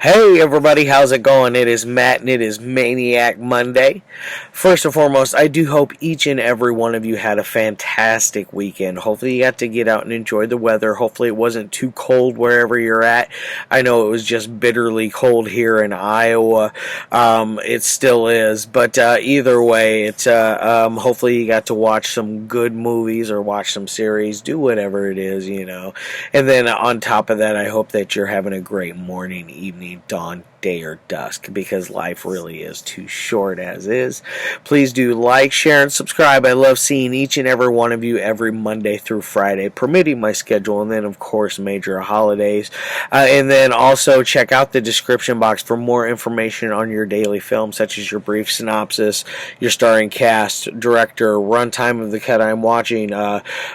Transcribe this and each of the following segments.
Hey everybody, how's it going? It is Matt and it is Maniac Monday. First and foremost, I do hope each and every one of you had a fantastic weekend. Hopefully you got to get out and enjoy the weather. Hopefully it wasn't too cold wherever you're at. I know it was just bitterly cold here in Iowa. It still is, but either way, it's hopefully you got to watch some good movies or watch some series, do whatever it is, And then on top of that, I hope that you're having a great morning, evening, dawn, day, or dusk, because life really is too short as is. Please do like, share, and subscribe. I love seeing each and every one of you every Monday through Friday, permitting my schedule, and then of course major holidays. And then also check out the description box for more information on your daily film, such as your brief synopsis, your starring cast, director, runtime of the cut I'm watching,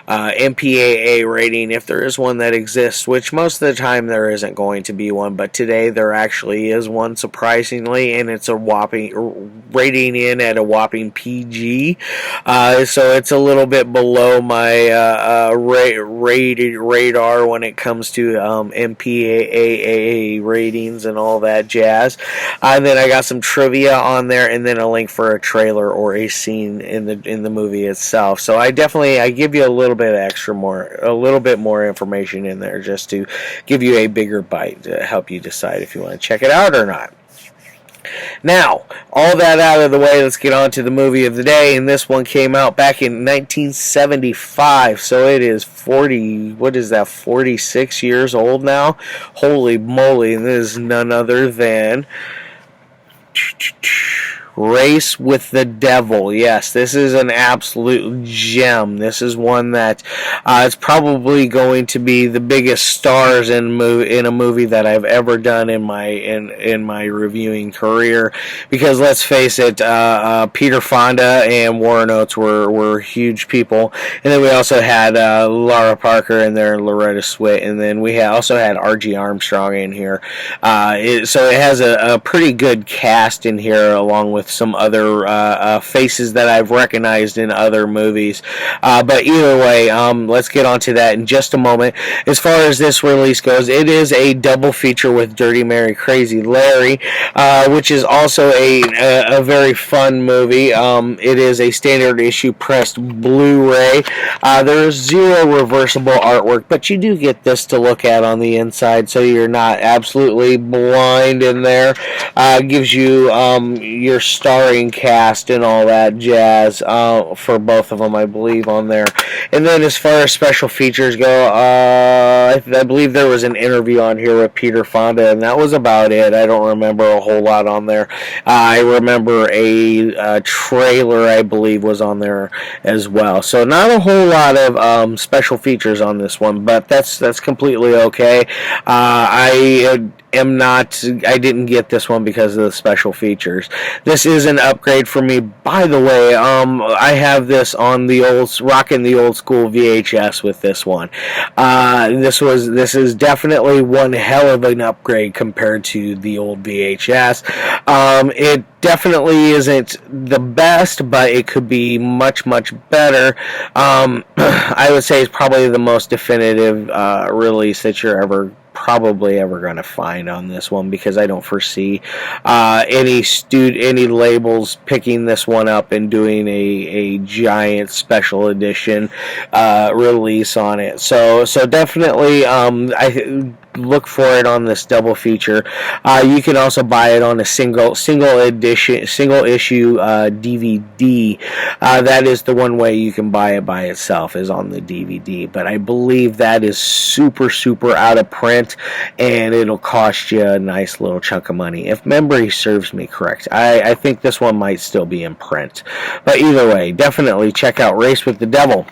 MPAA rating, if there is one that exists, which most of the time there isn't going to be one, but today there actually is one, surprisingly, and it's a whopping rating in at a whopping PG, so it's a little bit below my rated radar when it comes to MPAA ratings and all that jazz. And then I got some trivia on there, and then a link for a trailer or a scene in the movie itself. So I give you a little bit more information in there just to give you a bigger bite to help you decide if you want to check it out or not. Now, all that out of the way, let's get on to the movie of the day, and this one came out back in 1975, so it is 46 years old now? Holy moly, and this is none other than Race with the Devil. Yes, this is an absolute gem. This is one that is probably going to be the biggest stars in a movie that I've ever done in my reviewing career. Because let's face it, Peter Fonda and Warren Oates were huge people, and then we also had Lara Parker in there, and Loretta Switt, and then we also had R.G. Armstrong in here. So it has a pretty good cast in here, along with some other faces that I've recognized in other movies. But either way, let's get on to that in just a moment. As far as this release goes, it is a double feature with Dirty Mary Crazy Larry, which is also a very fun movie. It is a standard issue pressed Blu-ray. There is zero reversible artwork, but you do get this to look at on the inside, so you're not absolutely blind in there. Gives you your starring cast and all that jazz for both of them, I believe, on there. And then as far as special features go, I believe there was an interview on here with Peter Fonda, and that was about it. I don't remember a whole lot on there. I remember a trailer, I believe, was on there as well. So not a whole lot of special features on this one, but that's completely okay. I didn't get this one because of the special features. This is an upgrade for me. By the way, I have this on rocking the old school VHS with this one. This is definitely one hell of an upgrade compared to the old VHS. It definitely isn't the best, but it could be much, much better. I would say it's probably the most definitive release that you're probably ever going to find on this one, because I don't foresee any labels picking this one up and doing a giant special edition release on it. So definitely I look for it on this double feature. You can also buy it on a single issue DVD. That is the one way you can buy it by itself, is on the DVD. But I believe that is super out of print, and it'll cost you a nice little chunk of money, if memory serves me correct. I think this one might still be in print. But either way, definitely check out Race with the Devil.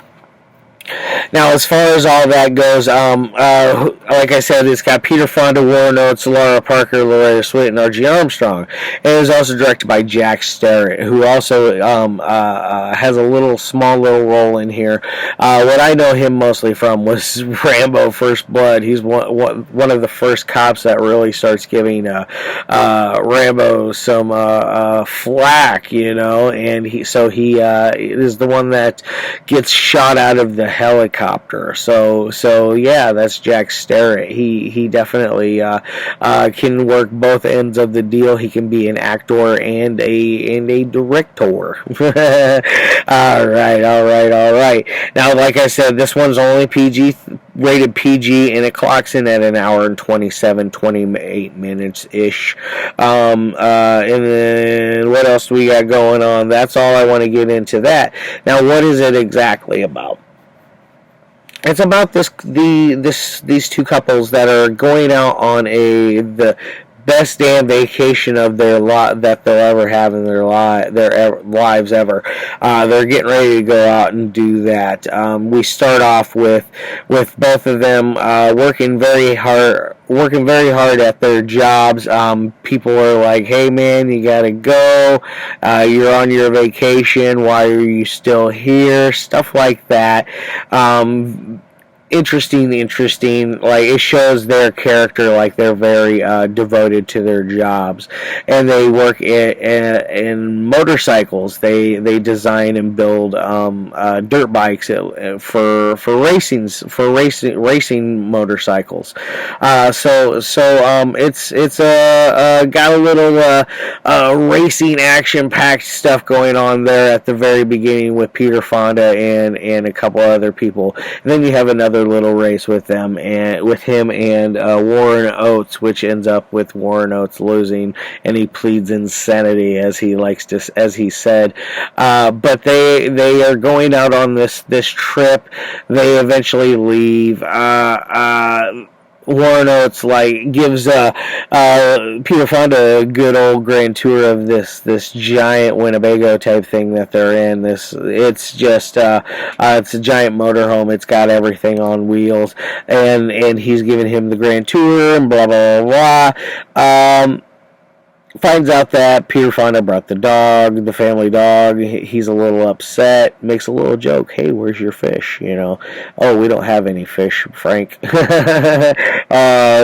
Now, as far as all that goes, like I said, it's got Peter Fonda, Warren Oates, Lara Parker, Loretta Switt, and R.G. Armstrong. And it was also directed by Jack Starrett, who also has a small little role in here. What I know him mostly from was Rambo: First Blood. He's one of the first cops that really starts giving Rambo some flack, and he is the one that gets shot out of the helicopter. So yeah, that's Jack Starrett. He definitely can work both ends of the deal. He can be an actor and a director. All right. Now, like I said, this one's only rated PG, and it clocks in at an hour and 28 minutes ish. And then what else do we got going on? That's all I want to get into that. Now, what is it exactly about? It's about these two couples that are going out on the best damn vacation of that they'll ever have in their lives ever. They're getting ready to go out and do that. We start off with both of them working very hard at their jobs. People are like, "Hey man, you gotta go. You're on your vacation. Why are you still here?" Stuff like that. Interesting. Like, it shows their character, like they're very devoted to their jobs, and they work in motorcycles. They design and build dirt bikes for racing motorcycles. So it's got a little racing action packed stuff going on there at the very beginning with Peter Fonda and a couple other people. And then you have another little race with them and with him and Warren Oates, which ends up with Warren Oates losing, and he pleads insanity, as he said. But they are going out on this trip. They eventually leave. Warren Oates gives Peter Fonda a good old grand tour of this giant Winnebago type thing that they're in. It's a giant motorhome. It's got everything on wheels, and he's giving him the grand tour and blah blah blah. Finds out that Peter Fonda brought the family dog. He's a little upset, makes a little joke. "Hey, where's your fish?" "Oh, we don't have any fish, Frank."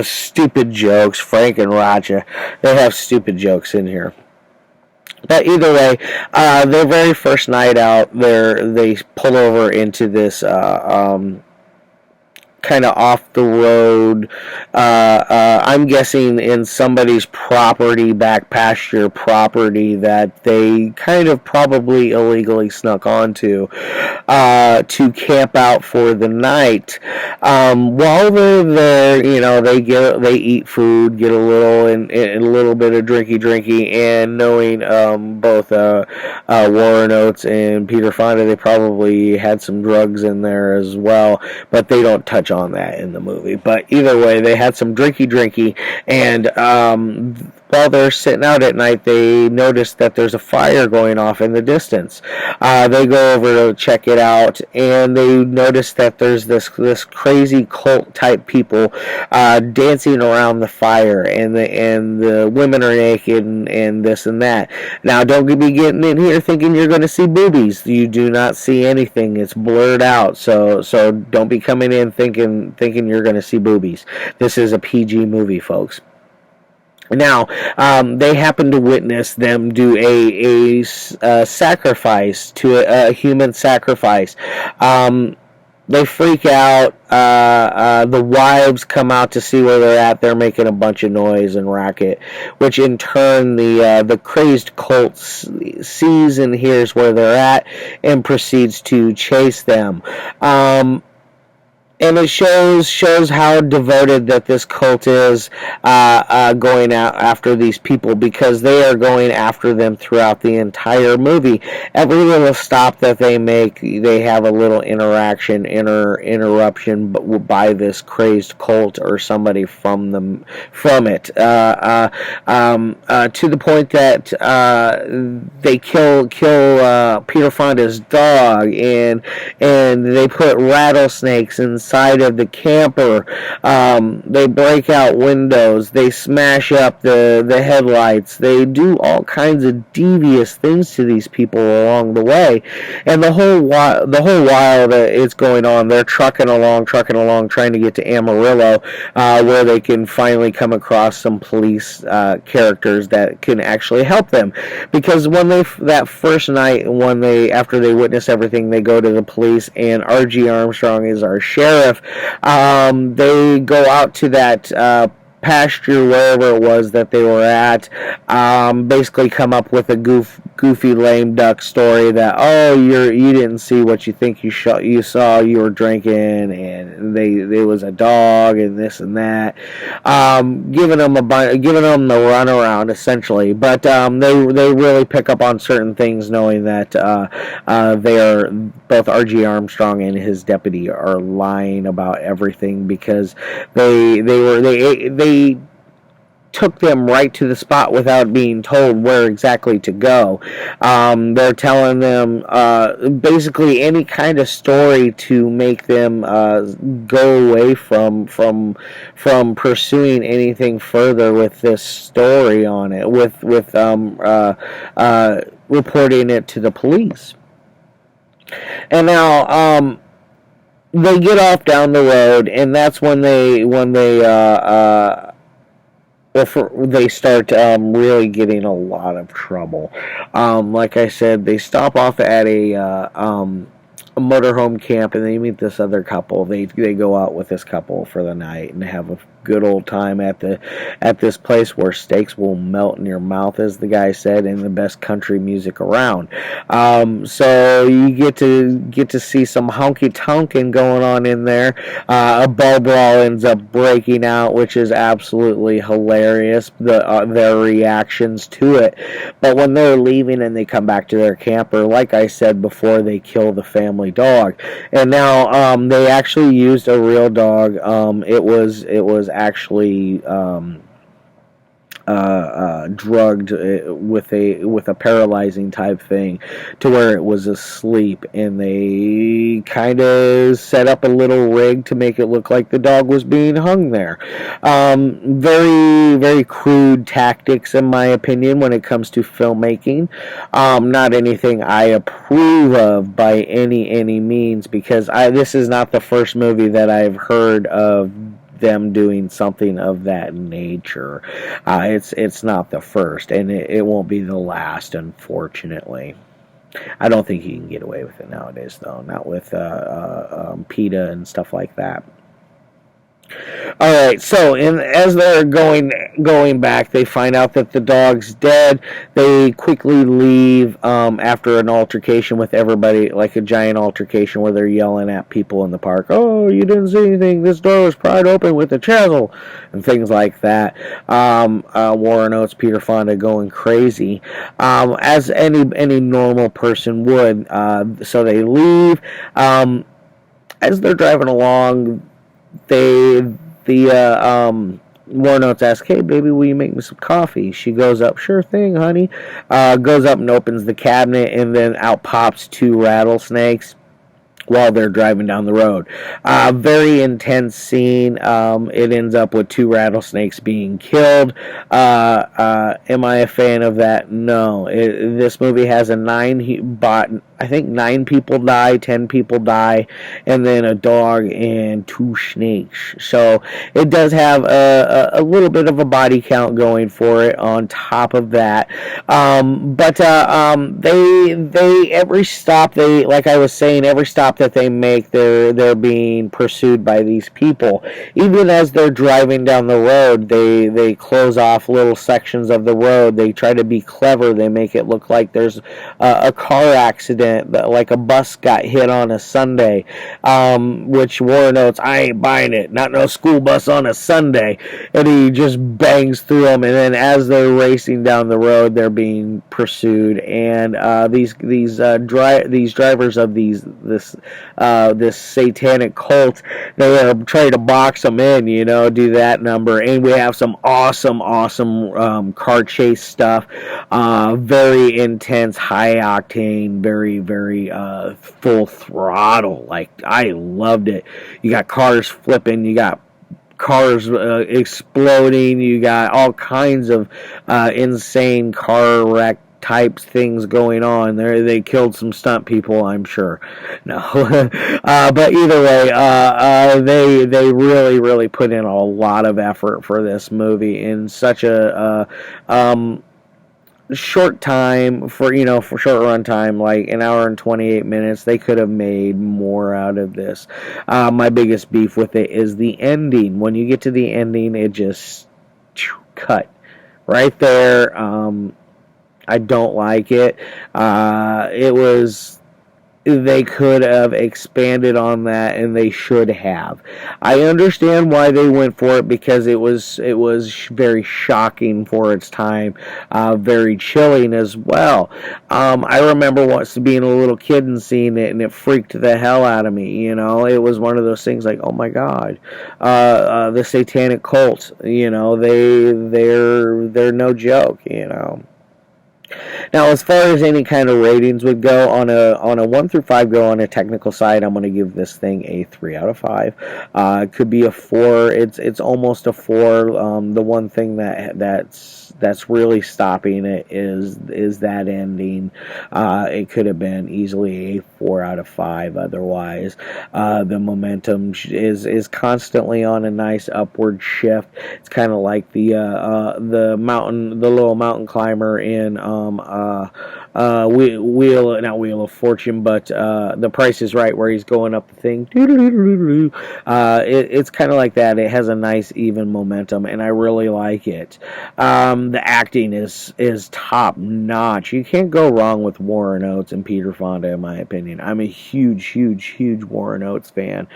Stupid jokes. Frank and Raja, they have stupid jokes in here. But either way, their very first night out, they pull over into this kind of off the road, I'm guessing in somebody's property, back pasture property, that they kind of probably illegally snuck onto to camp out for the night. While they're there, they eat food, get a little bit of drinky, and knowing both Warren Oates and Peter Fonda, they probably had some drugs in there as well, but they don't touch on that in the movie. But either way, they had some drinky, and while they're sitting out at night, they notice that there's a fire going off in the distance. They go over to check it out, and they notice that there's this crazy cult type people dancing around the fire, and the women are naked and this and that. Now, don't be getting in here thinking you're going to see boobies. You do not see anything. It's blurred out. So don't be coming in thinking you're going to see boobies. This is a PG movie, folks. Now, they happen to witness them do a sacrifice, to a human sacrifice. They freak out. The wives come out to see where they're at. They're making a bunch of noise and racket, which in turn the crazed cult sees and hears where they're at and proceeds to chase them. And it shows how devoted that this cult is going out after these people, because they are going after them throughout the entire movie. Every little stop that they make, they have a little interruption by this crazed cult or somebody from it. To the point that they kill Peter Fonda's dog, and they put rattlesnakes inside of the camper. They break out windows. They smash up the headlights. They do all kinds of devious things to these people along the way. And the whole while that it's going on, they're trucking along, trying to get to Amarillo, where they can finally come across some police characters that can actually help them. Because that first night, after they witness everything, they go to the police, and R.G. Armstrong is our sheriff. They go out to that pasture, wherever it was that they were at, basically come up with a goofy lame duck story that, oh, you didn't see what you think you saw, you were drinking, and there was a dog and this and that, giving them the runaround essentially. But they really pick up on certain things, knowing that they are both R.G. Armstrong and his deputy are lying about everything, because they took them right to the spot without being told where exactly to go. They're telling them basically any kind of story to make them go away from pursuing anything further with this story on it, with reporting it to the police. And now they get off down the road, and that's when they start really getting a lot of trouble. Like I said, they stop off at a motorhome camp, and they meet this other couple. They go out with this couple for the night and have a good old time at this place where steaks will melt in your mouth, as the guy said, and the best country music around. So you get to see some honky tonkin going on in there. A ball brawl ends up breaking out, which is absolutely hilarious, their reactions to it. But when they're leaving and they come back to their camper, like I said before, they kill the family dog. And now they actually used a real dog. It was actually drugged with a paralyzing type thing, to where it was asleep, and they kind of set up a little rig to make it look like the dog was being hung there. Very, very crude tactics, in my opinion, when it comes to filmmaking. Not anything I approve of by any means, because this is not the first movie that I've heard of them doing something of that nature. It's not the first, and it won't be the last, unfortunately. I don't think you can get away with it nowadays, though. Not with PETA and stuff like that. Alright, so as they're going back, they find out that the dog's dead. They quickly leave after an altercation with everybody, like a giant altercation where they're yelling at people in the park. Oh, you didn't see anything. This door was pried open with a chisel, and things like that. Warren Oates, Peter Fonda going crazy, as any normal person would. So they leave. As they're driving along, Warren Oates asks, "Hey, baby, will you make me some coffee?" She goes up, "Sure thing, honey." Goes up and opens the cabinet, and then out pops 2 rattlesnakes while they're driving down the road. Very intense scene. It ends up with 2 rattlesnakes being killed. Am I a fan of that? No. This movie has I think 9 people die, 10 people die, and then a dog and 2 snakes. So it does have a little bit of a body count going for it on top of that. But every stop that they make, they're being pursued by these people. Even as they're driving down the road, they close off little sections of the road. They try to be clever. They make it look like there's a car accident, like a bus got hit on a Sunday, which Warren Oates, I ain't buying it, not no school bus on a Sunday, and he just bangs through them. And then as they're racing down the road, they're being pursued, and these drivers of this satanic cult, they are trying to box them in, do that number. And we have some awesome car chase stuff, very intense, high octane, very, very full throttle. Like, I loved it. You got cars flipping, you got cars exploding, you got all kinds of insane car wreck types things going on there. They killed some stunt people, I'm sure. No. But either way, they really put in a lot of effort for this movie in such a short time, for short run time, like an hour and 28 minutes. They could have made more out of this. My biggest beef with it is the ending. When you get to the ending, it just cut right there. I don't like it. They could have expanded on that, and they should have. I understand why they went for it, because it was very shocking for its time, very chilling as well. I remember once being a little kid and seeing it, and it freaked the hell out of me. It was one of those things like, oh my God, the Satanic cult. They're no joke. Now, as far as any kind of ratings would go, on a 1 through 5 go on a technical side, I'm going to give this thing a 3 out of 5. It could be a 4. It's almost a 4. The one thing that's really stopping it is that ending. It could have been easily a 4 out of 5 otherwise. The momentum is constantly on a nice upward shift. It's kind of like the little mountain climber in Wheel of Fortune, but The Price is Right, where he's going up the thing. It's kind of like that. It has a nice even momentum, and I really like it. The acting is top notch. You can't go wrong with Warren Oates and Peter Fonda, in my opinion. I'm a huge Warren Oates fan,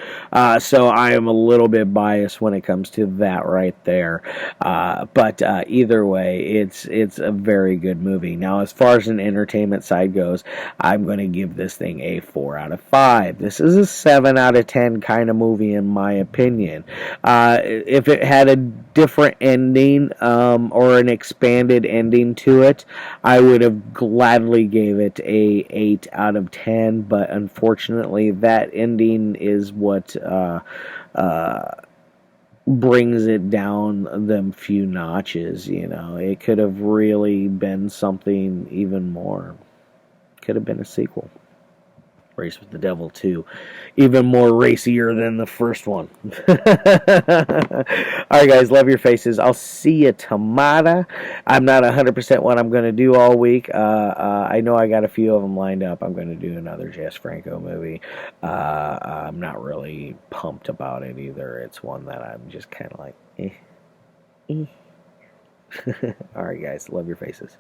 so I am a little bit biased when it comes to that right there. But either way, it's a very good movie. Now, as far as an entertainment side goes, I'm going to give this thing a 4 out of 5. This is a 7 out of 10 kind of movie, in my opinion. If it had a different ending, or an expanded ending to it, I would have gladly gave it a 8 out of 10, but unfortunately that ending is what brings it down them few notches. It could have really been something even more. Could have been a sequel. Race with the Devil 2. Even more racier than the first one. Alright guys, love your faces. I'll see you tomorrow. I'm not 100% what I'm going to do all week. I know I got a few of them lined up. I'm going to do another Jess Franco movie. I'm not really pumped about it either. It's one that I'm just kind of like, Alright guys, love your faces.